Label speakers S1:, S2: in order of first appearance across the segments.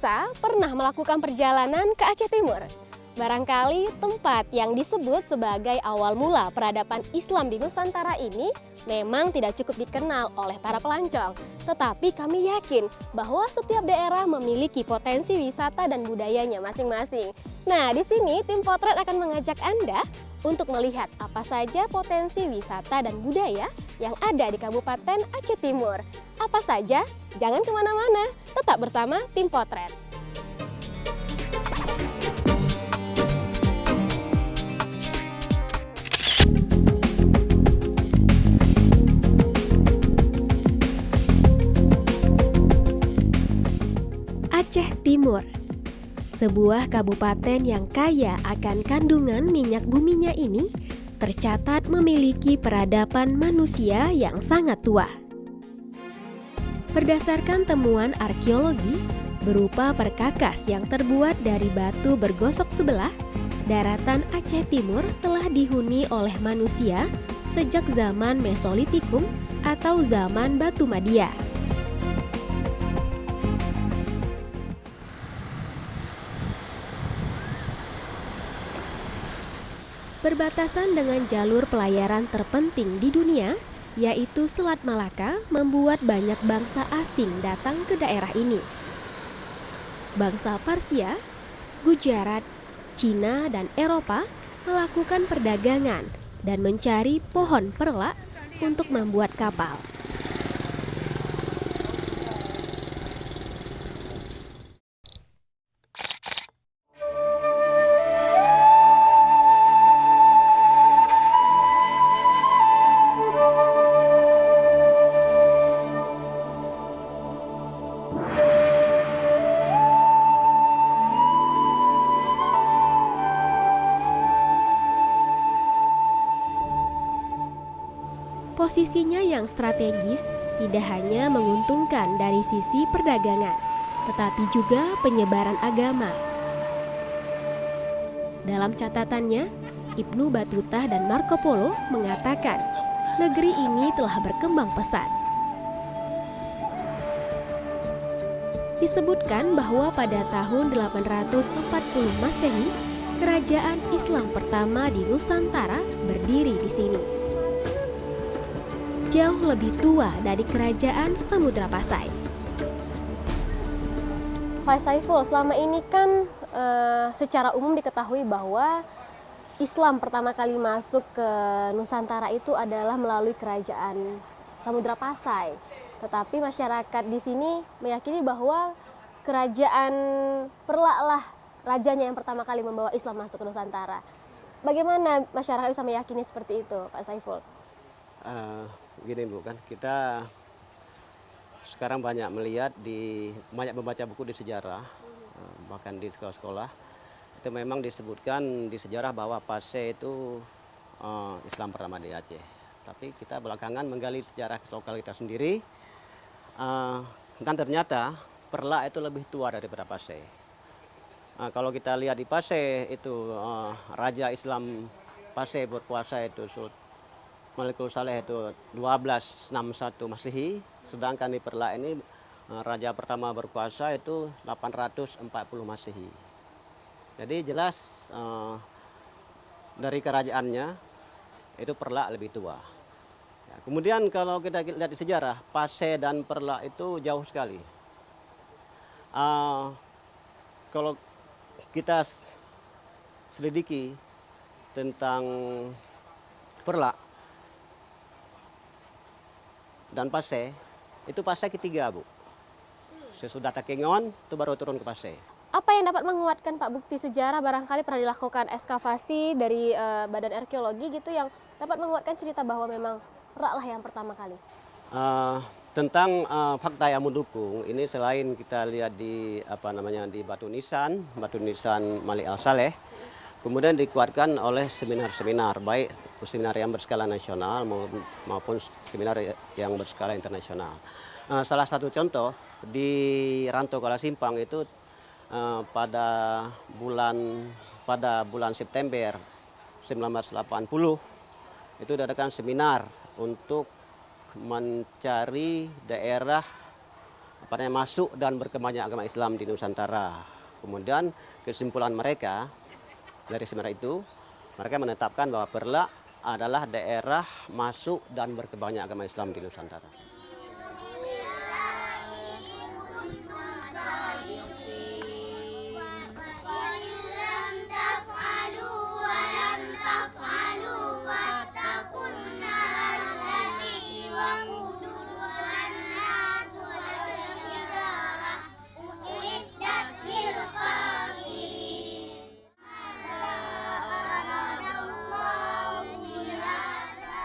S1: Pemirsa, pernah melakukan perjalanan ke Aceh Timur? Barangkali tempat yang disebut sebagai awal mula peradaban Islam di Nusantara ini memang tidak cukup dikenal oleh para pelancong. Tetapi kami yakin bahwa setiap daerah memiliki potensi wisata dan budayanya masing-masing. Nah, di sini tim Potret akan mengajak Anda untuk melihat apa saja potensi wisata dan budaya yang ada di Kabupaten Aceh Timur. Apa saja? Jangan kemana-mana, tetap bersama tim Potret. Aceh Timur, sebuah kabupaten yang kaya akan kandungan minyak buminya ini, tercatat memiliki peradaban manusia yang sangat tua. Berdasarkan temuan arkeologi, berupa perkakas yang terbuat dari batu bergosok sebelah, daratan Aceh Timur telah dihuni oleh manusia sejak zaman Mesolitikum atau zaman Batu Madia. Berbatasan dengan jalur pelayaran terpenting di dunia, yaitu Selat Malaka, membuat banyak bangsa asing datang ke daerah ini. Bangsa Parsia, Gujarat, Cina, dan Eropa melakukan perdagangan dan mencari pohon perlak untuk membuat kapal. Posisinya yang strategis tidak hanya menguntungkan dari sisi perdagangan, tetapi juga penyebaran agama. Dalam catatannya, Ibnu Battuta dan Marco Polo mengatakan, negeri ini telah berkembang pesat. Disebutkan bahwa pada tahun 840 Masehi, kerajaan Islam pertama di Nusantara berdiri di sini. Jauh lebih tua dari kerajaan Samudra Pasai. Pak Saiful, selama ini kan secara umum diketahui bahwa Islam pertama kali masuk ke Nusantara itu adalah melalui kerajaan Samudra Pasai. Tetapi masyarakat di sini meyakini bahwa kerajaan Perlak lah rajanya yang pertama kali membawa Islam masuk ke Nusantara. Bagaimana masyarakat bisa meyakini seperti itu, Pak Saiful?
S2: Gini Bu, kan kita sekarang banyak banyak membaca buku di sejarah, bahkan di sekolah-sekolah itu memang disebutkan di sejarah bahwa Pasai itu Islam pertama di Aceh. Tapi kita belakangan menggali sejarah lokal kita sendiri, dan ternyata Perlak itu lebih tua daripada Pasai. Kalau kita lihat di Pasai itu Raja Islam Pasai berkuasa itu Malikul Saleh itu 1261 Masehi, sedangkan di Perlak ini raja pertama berkuasa itu 840 Masehi. Jadi jelas dari kerajaannya itu Perlak lebih tua. Ya, kemudian kalau kita lihat di sejarah, Pasai dan Perlak itu jauh sekali. Kalau kita selidiki tentang Perlak dan Pasai, itu Pasai ketiga Bu. Sesudah Takengon itu baru turun ke Pasai.
S1: Apa yang dapat menguatkan Pak bukti sejarah barangkali pernah dilakukan ekskavasi dari badan arkeologi gitu yang dapat menguatkan cerita bahwa memang Perlak lah yang pertama kali?
S2: Tentang fakta yang mendukung ini selain kita lihat di di Batu Nisan Malik Al-Saleh, kemudian dikuatkan oleh seminar-seminar baik seminar yang berskala nasional maupun seminar yang berskala internasional. Salah satu contoh di Rantau Kalasimpang itu pada bulan September 1980 itu diadakan seminar untuk mencari daerah masuk dan berkembangnya agama Islam di Nusantara. Kemudian kesimpulan mereka dari seminar itu, mereka menetapkan bahwa Perla adalah daerah masuk dan berkembangnya agama Islam di Nusantara.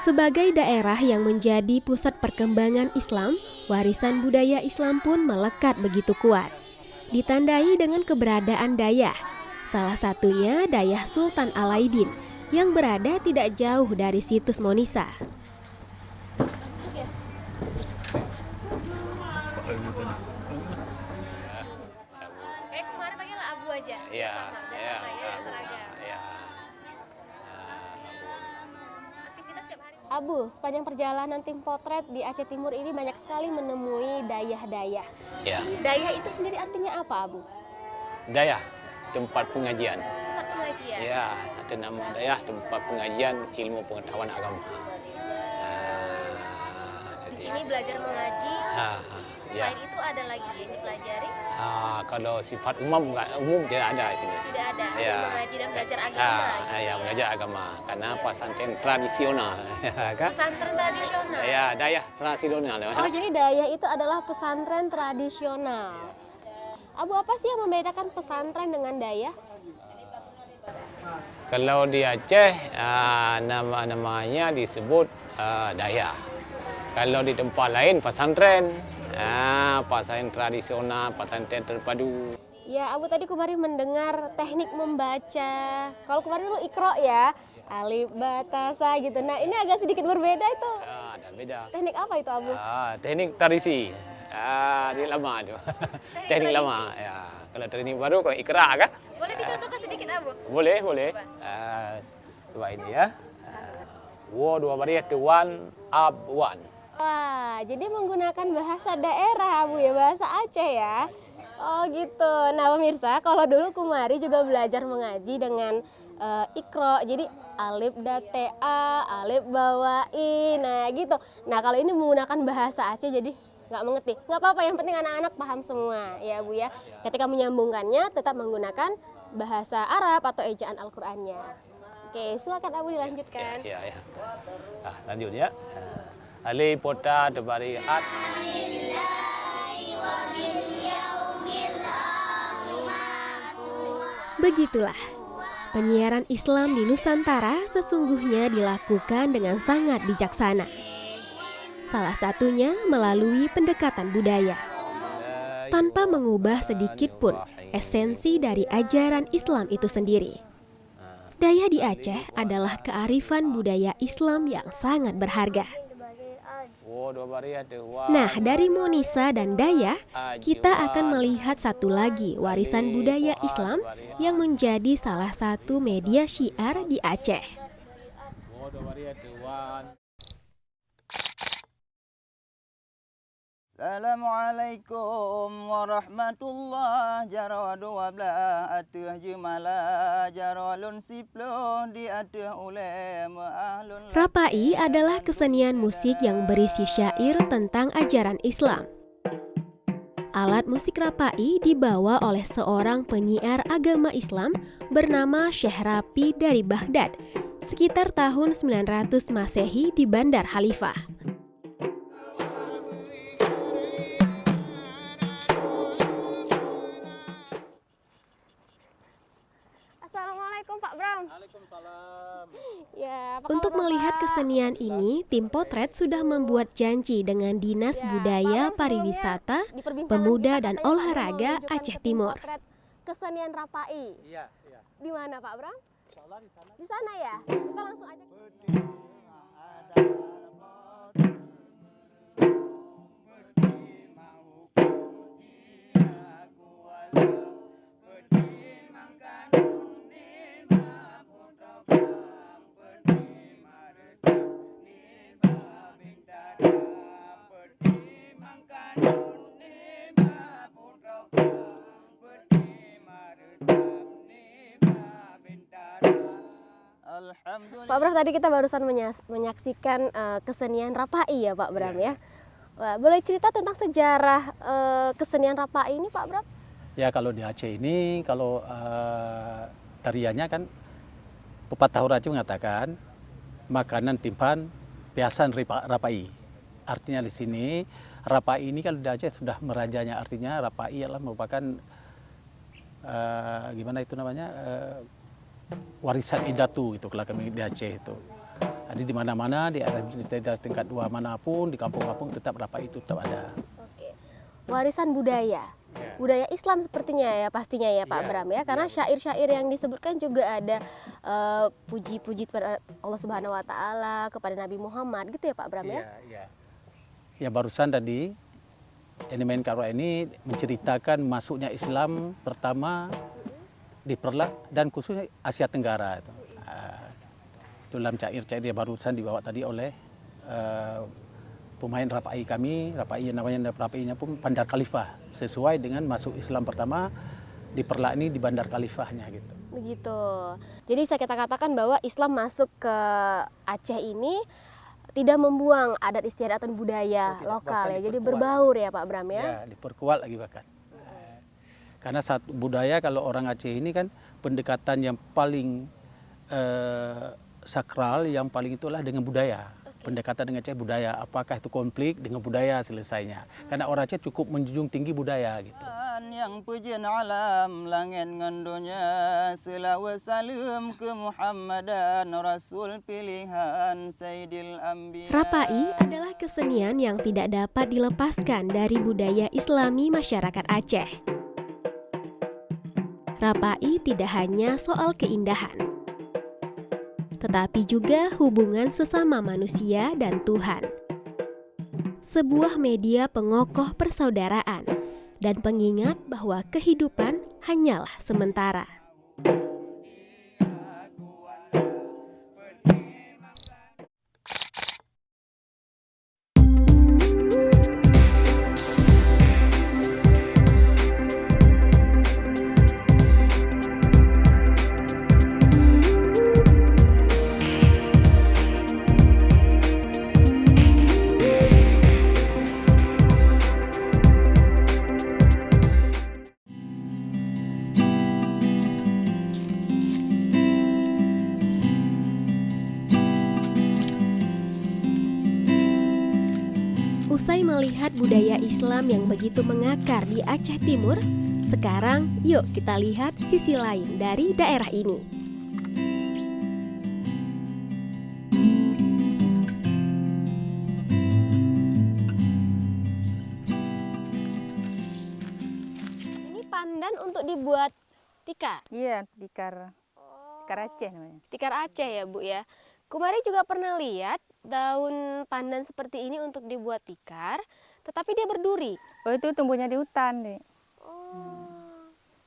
S1: Sebagai daerah yang menjadi pusat perkembangan Islam, warisan budaya Islam pun melekat begitu kuat. Ditandai dengan keberadaan dayah, salah satunya dayah Sultan Alaidin yang berada tidak jauh dari situs Monisa.
S3: Kayak kemarin panggil Abu aja.
S4: Iya, iya,
S3: Iya. Aktivitas tiap hari.
S1: Abu, sepanjang perjalanan tim potret di Aceh Timur ini banyak sekali menemui dayah-dayah.
S4: Ya,
S1: Dayah itu sendiri artinya apa, Abu?
S4: dayah tempat pengajian.
S3: Tempat pengajian.
S4: Ya, ada nama dayah tempat pengajian ilmu pengetahuan agama.
S3: Di sini belajar mengaji.
S4: Ya.
S3: Selain itu ada lagi yang dipelajari?
S4: Kalau sifat umum tidak ada di sini.
S3: Tidak ada.
S4: Ya.
S3: Mengaji dan belajar agama.
S4: Ya, belajar agama karena pesantren tradisional. Kan?
S3: Pesantren tradisional.
S4: Ya, dayah tradisional.
S1: Oh, jadi dayah itu adalah pesantren tradisional. Abu, apa sih yang membedakan pesantren dengan dayah?
S4: Kalau di Aceh namanya disebut dayah. Kalau di tempat lain pesantren, pesantren tradisional, pesantren terpadu.
S1: Ya, Abu tadi kemarin mendengar teknik membaca. Kalau kemarin dulu Iqra ya, alif, ba, ta, sa gitu. Nah, ini agak sedikit berbeda itu.
S4: Ada beda.
S1: Teknik apa itu, Abu?
S4: Teknik tradisi. Di lama itu. Teknik lama. Ya. Kalau teknik baru kok Iqra kan?
S3: Boleh dicontohkan sedikit, Abu?
S4: Boleh. Coba ini ya. Wo dua baris one up one.
S1: Wah, jadi menggunakan bahasa daerah, Abu ya, bahasa Aceh ya. Oh gitu. Nah pemirsa, kalau dulu Kumari juga belajar mengaji dengan Iqra. Jadi alif datea, alif bawain, nah gitu. Nah kalau ini menggunakan bahasa Aceh jadi nggak mengerti. Nggak apa-apa, yang penting anak-anak paham semua ya Bu ya. Ketika menyambungkannya tetap menggunakan bahasa Arab atau ejaan Al-Qur'annya. Oke, silakan Abu dilanjutkan.
S4: Ya. Lanjut ya. Ali pota debari at.
S1: Begitulah, penyiaran Islam di Nusantara sesungguhnya dilakukan dengan sangat bijaksana. Salah satunya melalui pendekatan budaya, tanpa mengubah sedikit pun esensi dari ajaran Islam itu sendiri. Dayah di Aceh adalah kearifan budaya Islam yang sangat berharga. Nah, dari Monisa dan Dayah, kita akan melihat satu lagi warisan budaya Islam yang menjadi salah satu media syiar di Aceh.
S5: Assalamualaikum warahmatullahi jaradu wabla atuh jumala jaralun siplo di atuh ulema ahlun.
S1: Rapai adalah kesenian musik yang berisi syair tentang ajaran Islam. Alat musik rapai dibawa oleh seorang penyiar agama Islam bernama Syekh Rapi dari Baghdad sekitar tahun 900 Masehi di Bandar Khalifah. Assalamualaikum Pak Bram.
S5: Waalaikumsalam.
S1: Ya, Untuk melihat kesenian ini, tim potret sudah membuat janji dengan Dinas Budaya Pariwisata, Pemuda dan Olahraga Aceh Timur. Kesenian Rapai.
S5: Iya.
S1: Di mana Pak Bram?
S5: Insyaallah di sana.
S1: Di sana ya. Kita langsung aja. Pak Bram, tadi kita barusan menyaksikan kesenian Rapai ya Pak Bram ya. Wah, boleh cerita tentang sejarah kesenian Rapai ini Pak Bram?
S6: Ya kalau di Aceh ini, kalau tariannya kan pepatah orang Aceh mengatakan makanan timpan piasan Rapai. Artinya di sini Rapai ini kalau di Aceh sudah merajanya, artinya Rapai adalah merupakan gimana itu namanya warisan idatu itu kalau kami di Aceh itu. Jadi di mana-mana di daerah tingkat 2 manapun di kampung-kampung tetap Rapai itu tetap ada.
S1: Oke. Warisan budaya. Budaya Islam sepertinya ya pastinya ya Pak Bram ya, karena syair-syair yang disebutkan juga ada puji-puji kepada Allah Subhanahu Wa Taala, kepada Nabi Muhammad gitu ya Pak Bram ya.
S6: Ya barusan tadi Elemen Karwa ini menceritakan masuknya Islam pertama di Perlak dan khususnya Asia Tenggara itu. Itu dalam syair-syair yang barusan dibawa tadi oleh pemain Rapai kami. Rapai namanya Rapainya pun Bandar Khalifah, sesuai dengan masuk Islam pertama di Perlak ini di Bandar Khalifahnya gitu.
S1: Begitu. Jadi bisa kita katakan bahwa Islam masuk ke Aceh ini tidak membuang adat istiadat dan budaya lokal ya. Jadi berbaur ya Pak Bram ya.
S6: Ya, diperkuat lagi bahkan. Karena satu budaya kalau orang Aceh ini kan pendekatan yang paling sakral, yang paling itulah dengan budaya. Pendekatan dengan Aceh budaya, apakah itu konflik dengan budaya selesainya. Karena orang Aceh cukup menjunjung tinggi budaya gitu.
S5: Yang pujian alam langit ngandunya, selawat salam ke Muhammadan Rasul pilihan Sayyidil Anbiya.
S1: Rapai adalah kesenian yang tidak dapat dilepaskan dari budaya Islami masyarakat Aceh. Rapai tidak hanya soal keindahan, tetapi juga hubungan sesama manusia dan Tuhan. Sebuah media pengokoh persaudaraan dan pengingat bahwa kehidupan hanyalah sementara. Usai melihat budaya Islam yang begitu mengakar di Aceh Timur, sekarang yuk kita lihat sisi lain dari daerah ini. Ini pandan untuk dibuat tikar?
S7: Iya, tikar Aceh namanya.
S1: Tikar Aceh ya Bu ya. Kemarin juga pernah lihat daun pandan seperti ini untuk dibuat tikar, tetapi dia berduri.
S7: Oh itu tumbuhnya di hutan deh.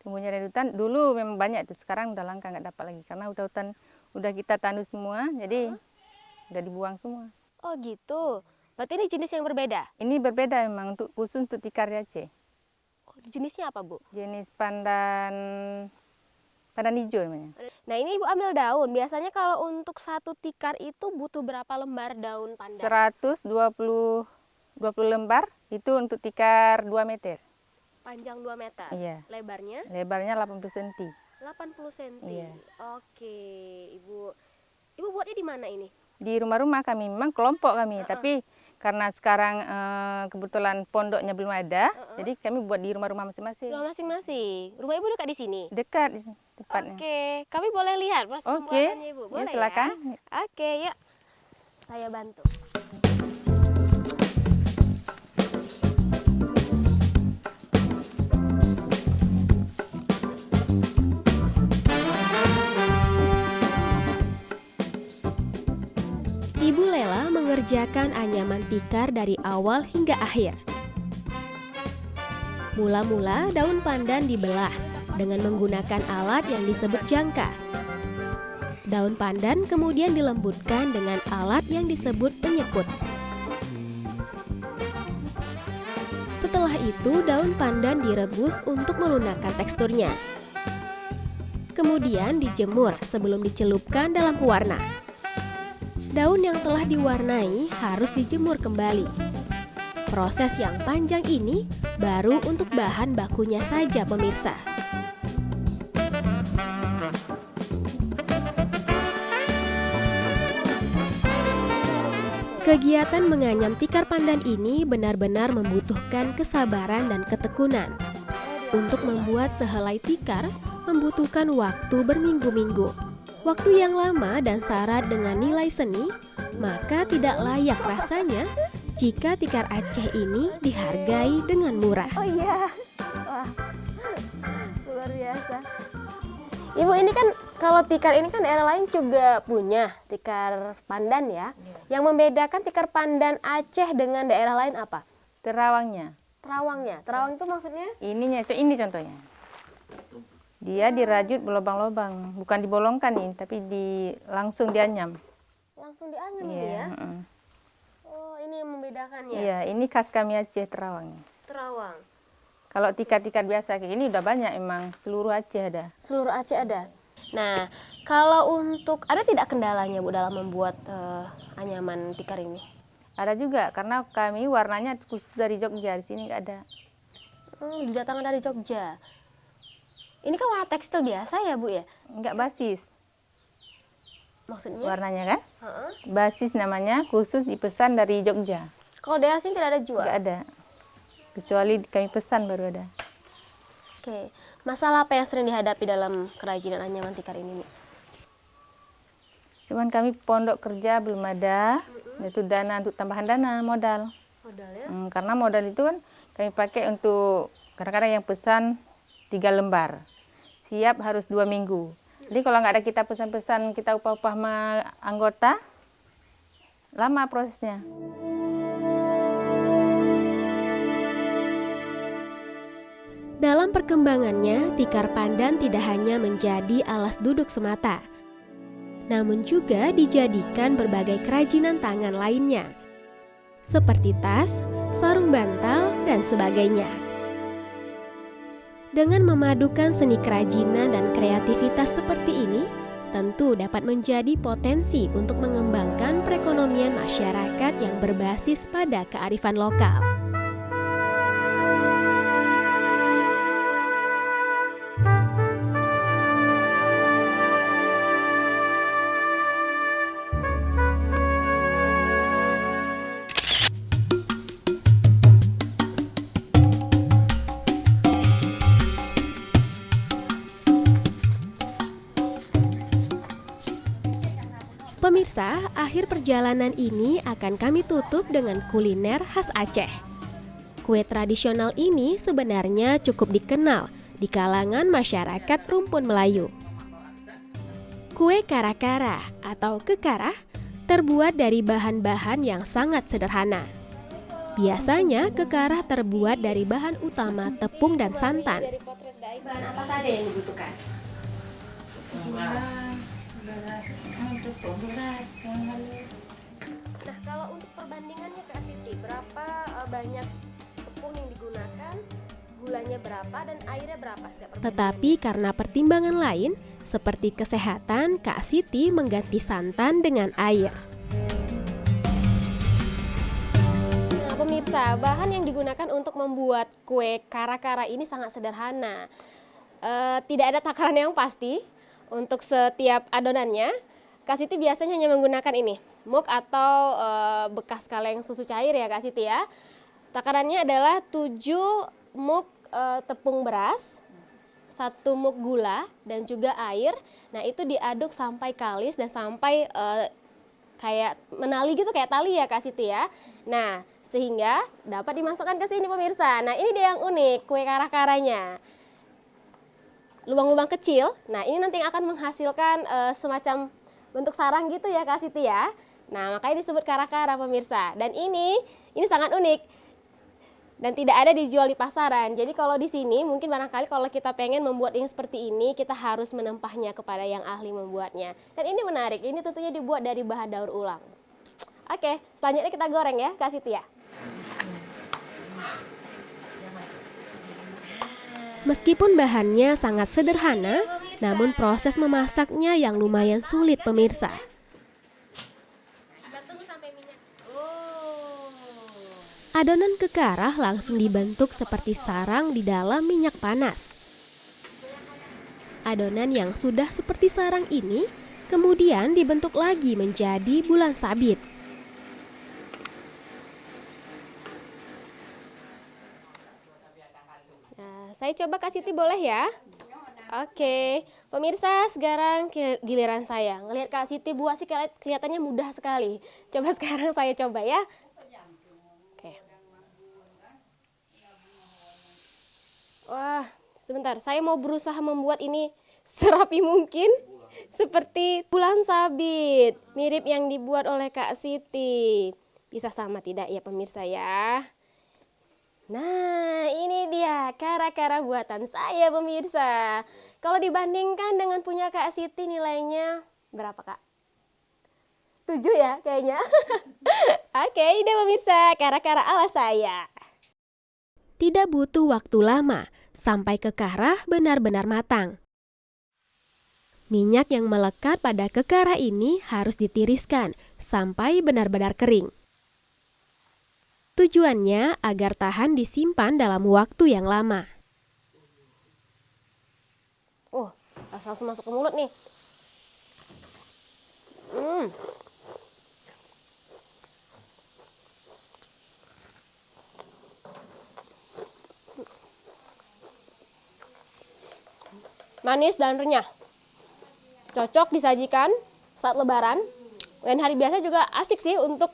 S7: Tumbuhnya di hutan. Dulu memang banyak tuh, sekarang udah langka nggak dapat lagi karena hutan udah kita tanam semua, jadi udah dibuang semua.
S1: Oh gitu. Berarti ini jenis yang berbeda?
S7: Ini berbeda memang untuk khusus untuk tikar di Aceh.
S1: Oh, jenisnya apa Bu?
S7: Jenis pandan hijau namanya.
S1: Nah ini Ibu ambil daun. Biasanya kalau untuk satu tikar itu butuh berapa lembar daun pandan?
S7: 120 lembar itu untuk tikar 2 meter.
S1: Panjang 2 meter?
S7: Iya.
S1: Lebarnya?
S7: Lebarnya 80 cm.
S1: 80 cm?
S7: Iya.
S1: Oke Ibu. Ibu buatnya di mana ini?
S7: Di rumah-rumah kami, memang kelompok kami. Tapi karena sekarang kebetulan pondoknya belum ada, jadi kami buat di rumah-rumah masing-masing.
S1: Rumah masing-masing. Rumah Ibu dekat di sini?
S7: Dekat di sini tempatnya.
S1: Oke, kami boleh lihat proses pembuatannya Ibu? Boleh
S7: ya, silakan.
S1: Ya? Oke, yuk. Saya bantu. Ibu Lela mengerjakan anyaman tikar dari awal hingga akhir. Mula-mula daun pandan dibelah dengan menggunakan alat yang disebut jangkar. Daun pandan kemudian dilembutkan dengan alat yang disebut penyekut. Setelah itu daun pandan direbus untuk melunakkan teksturnya. kemudian dijemur sebelum dicelupkan dalam pewarna. Daun yang telah diwarnai harus dijemur kembali. Proses yang panjang ini baru untuk bahan bakunya saja, pemirsa. Kegiatan menganyam tikar pandan ini benar-benar membutuhkan kesabaran dan ketekunan. Untuk membuat sehelai tikar membutuhkan waktu berminggu-minggu. Waktu yang lama dan syarat dengan nilai seni, maka tidak layak rasanya jika tikar Aceh ini dihargai dengan murah.
S3: Oh iya. Wah. Luar biasa. Ibu, ini kan kalau tikar ini kan daerah lain juga punya tikar pandan ya. Yang membedakan tikar pandan Aceh dengan daerah lain apa?
S7: Terawangnya.
S3: Terawangnya. Terawang itu maksudnya?
S7: Ini contohnya. Dia dirajut berlobang-lobang, bukan dibolongkan nih, tapi langsung dianyam.
S3: Langsung dianyam
S7: Iya,
S3: ini ya?
S7: heeh.
S3: Oh, ini yang membedakannya.
S7: Iya, ini khas kami Aceh terawangnya.
S3: Terawang.
S7: Kalau tikar-tikar biasa kayak ini udah banyak, emang seluruh Aceh ada.
S3: Seluruh Aceh ada. Nah, kalau untuk ada tidak kendalanya Bu dalam membuat anyaman tikar ini?
S7: Ada juga, karena kami warnanya khusus dari Jogja, di sini nggak ada.
S3: Didatangkan dari Jogja. Ini kan warna tekstil biasa ya Bu ya?
S7: Nggak basis
S3: Maksudnya?
S7: warnanya kan?
S3: Heeh.
S7: Basis namanya, khusus dipesan dari Jogja.
S3: Kalau daerah sini tidak ada jual?
S7: Nggak ada. Kecuali kami pesan baru ada.
S3: Oke. Masalah apa yang sering dihadapi dalam kerajinan anyaman tikar ini? Nih?
S7: Cuman kami pondok kerja belum ada, itu dana untuk tambahan dana modal.
S3: Modal ya?
S7: Karena modal itu kan kami pakai untuk kadang-kadang yang pesan 3 lembar, siap harus 2 minggu. Jadi kalau nggak ada kita pesan-pesan, kita upah-upah sama anggota, lama prosesnya.
S1: Dalam perkembangannya, tikar pandan tidak hanya menjadi alas duduk semata, namun juga dijadikan berbagai kerajinan tangan lainnya, seperti tas, sarung bantal, dan sebagainya. Dengan memadukan seni kerajinan dan kreativitas seperti ini, tentu dapat menjadi potensi untuk mengembangkan perekonomian masyarakat yang berbasis pada kearifan lokal. Pemirsa, akhir perjalanan ini akan kami tutup dengan kuliner khas Aceh. Kue tradisional ini sebenarnya cukup dikenal di kalangan masyarakat rumpun Melayu. Kue kara-kara atau kekarah terbuat dari bahan-bahan yang sangat sederhana. Biasanya kekarah terbuat dari bahan utama tepung dan santan.
S3: Bahan apa saja yang dibutuhkan? Nah, kalau untuk perbandingannya Kak Siti, berapa banyak tepung yang digunakan, gulanya berapa, dan airnya berapa setiap perbandingan?
S1: Tetapi karena pertimbangan lain, seperti kesehatan, Kak Siti mengganti santan dengan air.
S3: Nah, pemirsa, bahan yang digunakan untuk membuat kue kara-kara ini sangat sederhana. Tidak ada takaran yang pasti untuk setiap adonannya. Kak Siti biasanya hanya menggunakan ini, muk atau bekas kaleng susu cair ya Kak Siti ya. Takarannya adalah 7 muk tepung beras, 1 muk gula, dan juga air. Nah, itu diaduk sampai kalis dan sampai kayak menali gitu, kayak tali ya Kak Siti ya. Nah, sehingga dapat dimasukkan ke sini pemirsa. Nah, ini dia yang unik, kue kara-karanya. Lubang-lubang kecil, nah ini nanti akan menghasilkan semacam bentuk sarang gitu ya Kak Siti ya. Nah, makanya disebut kara-kara pemirsa. Dan ini sangat unik dan tidak ada dijual di pasaran. Jadi kalau di sini mungkin barangkali kalau kita pengen membuat yang seperti ini, kita harus menempahnya kepada yang ahli membuatnya. Dan ini menarik, ini tentunya dibuat dari bahan daur ulang. Oke, selanjutnya kita goreng ya Kak Siti ya.
S1: Meskipun bahannya sangat sederhana, Namun proses memasaknya yang lumayan sulit pemirsa. Adonan kekarah langsung dibentuk seperti sarang di dalam minyak panas. Adonan yang sudah seperti sarang ini kemudian dibentuk lagi menjadi bulan sabit. Nah, saya coba Kak Siti boleh ya? Oke, pemirsa sekarang giliran saya. Ngelihat Kak Siti buat sih kelihatannya mudah sekali. Coba sekarang saya coba ya. Oke. Wah, sebentar. Saya mau berusaha membuat ini serapi mungkin. Seperti bulan sabit. Mirip yang dibuat oleh Kak Siti. Bisa sama tidak ya pemirsa ya? Nah, ini dia kara-kara buatan saya pemirsa. Kalau dibandingkan dengan punya Kak Siti nilainya berapa Kak? 7 ya kayaknya. Oke, ini pemirsa kara-kara ala saya. Tidak butuh waktu lama sampai kekarah benar-benar matang. Minyak yang melekat pada kekarah ini harus ditiriskan sampai benar-benar kering. Tujuannya agar tahan disimpan dalam waktu yang lama. Langsung masuk ke mulut nih. Manis dan renyah. Cocok disajikan saat lebaran. Dan hari biasa juga asik sih untuk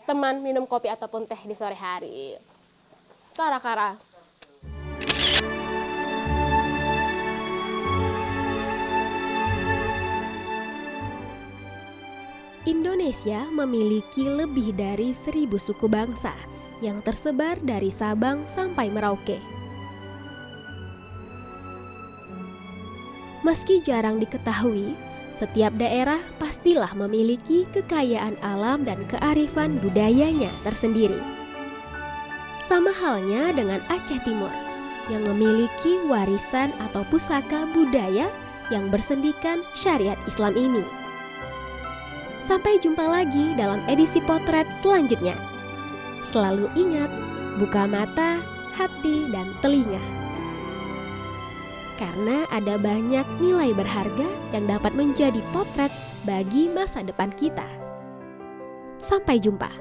S1: teman minum kopi ataupun teh di sore hari. Kara-kara. Indonesia memiliki lebih dari 1.000 suku bangsa yang tersebar dari Sabang sampai Merauke. Meski jarang diketahui, setiap daerah pastilah memiliki kekayaan alam dan kearifan budayanya tersendiri. Sama halnya dengan Aceh Timur yang memiliki warisan atau pusaka budaya yang bersendikan syariat Islam ini. Sampai jumpa lagi dalam edisi potret selanjutnya. Selalu ingat, buka mata, hati, dan telinga. Karena ada banyak nilai berharga yang dapat menjadi potret bagi masa depan kita. Sampai jumpa.